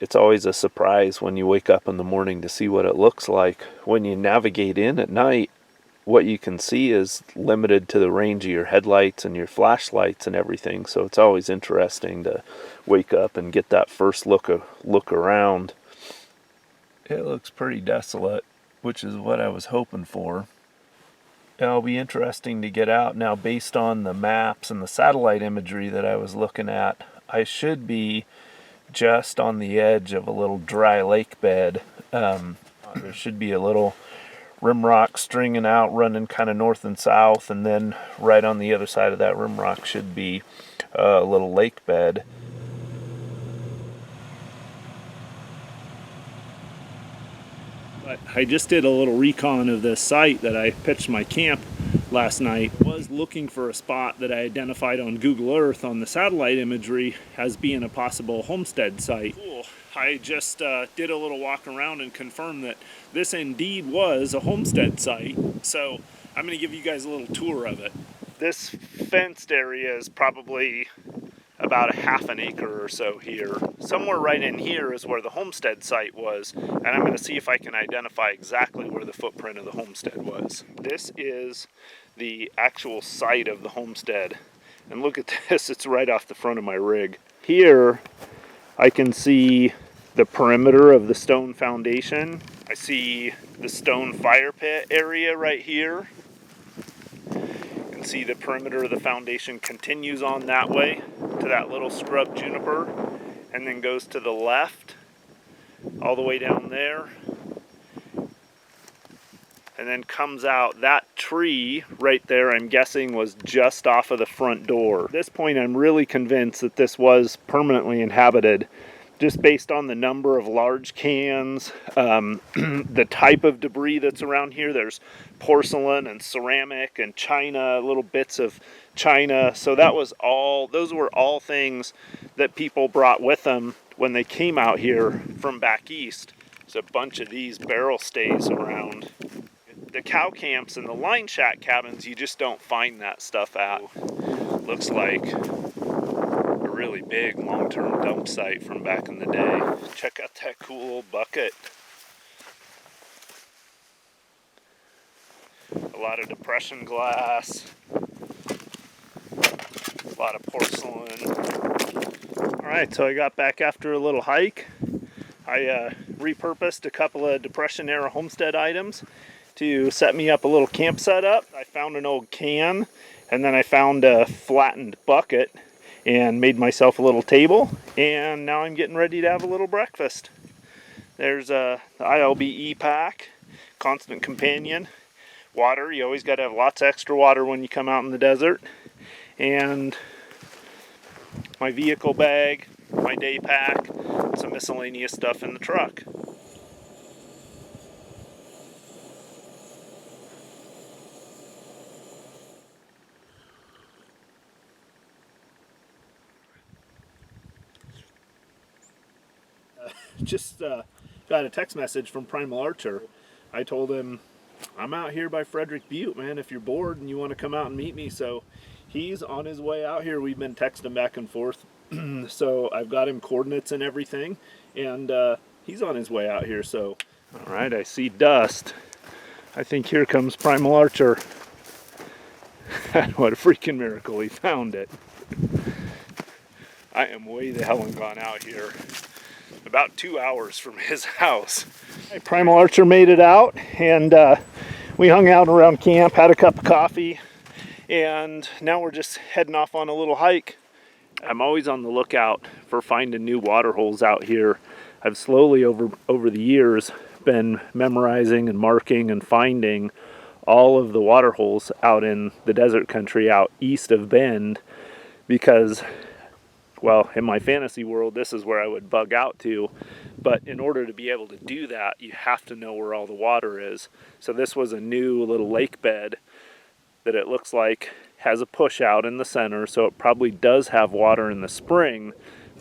it's always a surprise when you wake up in the morning to see what it looks like. When you navigate in at night, what you can see is limited to the range of your headlights and your flashlights and everything. So it's always interesting to wake up and get that first look around. It looks pretty desolate, which is what I was hoping for. It'll be interesting to get out now. Based on the maps and the satellite imagery that I was looking at, I should be just on the edge of a little dry lake bed. There should be a little rim rock stringing out, running kind of north and south, and then right on the other side of that rim rock should be a little lake bed. I just did a little recon of this site that I pitched my camp last night. Was looking for a spot that I identified on Google Earth on the satellite imagery as being a possible homestead site. Cool. I just did a little walk around and confirmed that this indeed was a homestead site. So I'm going to give you guys a little tour of it. This fenced area is probably about a half an acre or so here. Somewhere right in here is where the homestead site was, and I'm going to see if I can identify exactly where the footprint of the homestead was. This is the actual site of the homestead, and look at this, it's right off the front of my rig. Here I can see the perimeter of the stone foundation. I see the stone fire pit area right here. You can see the perimeter of the foundation continues on that way to that little scrub juniper, and then goes to the left all the way down there, and then comes out. That tree right there, I'm guessing, was just off of the front door. At this point, I'm really convinced that this was permanently inhabited, just based on the number of large cans, the type of debris that's around here. There's porcelain and ceramic and china, little bits of china. So those were all things that people brought with them when they came out here from back east. There's a bunch of these barrel stays around. The cow camps and the line shack cabins, you just don't find that stuff at. Looks like a really big long-term dump site from back in the day. Check out that cool old bucket. A lot of depression glass, a lot of porcelain. Alright, so I got back after a little hike. I repurposed a couple of Depression era homestead items to set me up a little camp setup. I found an old can, and then I found a flattened bucket and made myself a little table, and now I'm getting ready to have a little breakfast. There's the ILBE Pack, constant companion. Water, you always got to have lots of extra water when you come out in the desert. And my vehicle bag, my day pack, some miscellaneous stuff in the truck. Just got a text message from Primalarcher. I told him, I'm out here by Frederick Butte, man, if you're bored and you want to come out and meet me. So he's on his way out here. We've been texting back and forth. So I've got him coordinates and everything, and he's on his way out here. So, all right, I see dust. I think here comes Primalarcher. What a freaking miracle, he found it. I am way the hell and gone out here. About 2 hours from his house. Primalarcher made it out, and we hung out around camp, had a cup of coffee, and now we're just heading off on a little hike. I'm always on the lookout for finding new water holes out here. I've slowly over the years been memorizing and marking and finding all of the water holes out in the desert country out east of Bend, because, well, in my fantasy world, this is where I would bug out to. But in order to be able to do that, you have to know where all the water is. So this was a new little lake bed that it looks like has a push out in the center. So it probably does have water in the spring.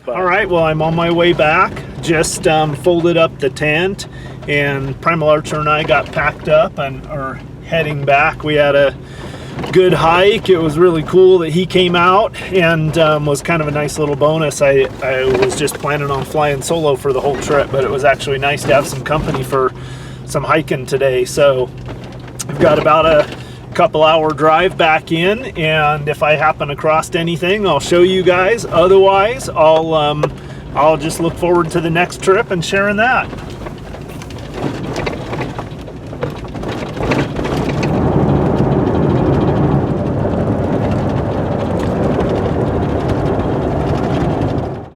But all right, well, I'm on my way back. Just folded up the tent, and Primalarcher and I got packed up and are heading back. We had a good hike. It was really cool that he came out, and was kind of a nice little bonus. I was just planning on flying solo for the whole trip, but it was actually nice to have some company for some hiking today. So I've got about a couple hour drive back in, and if I happen across anything, I'll show you guys. Otherwise, I'll just look forward to the next trip and sharing that.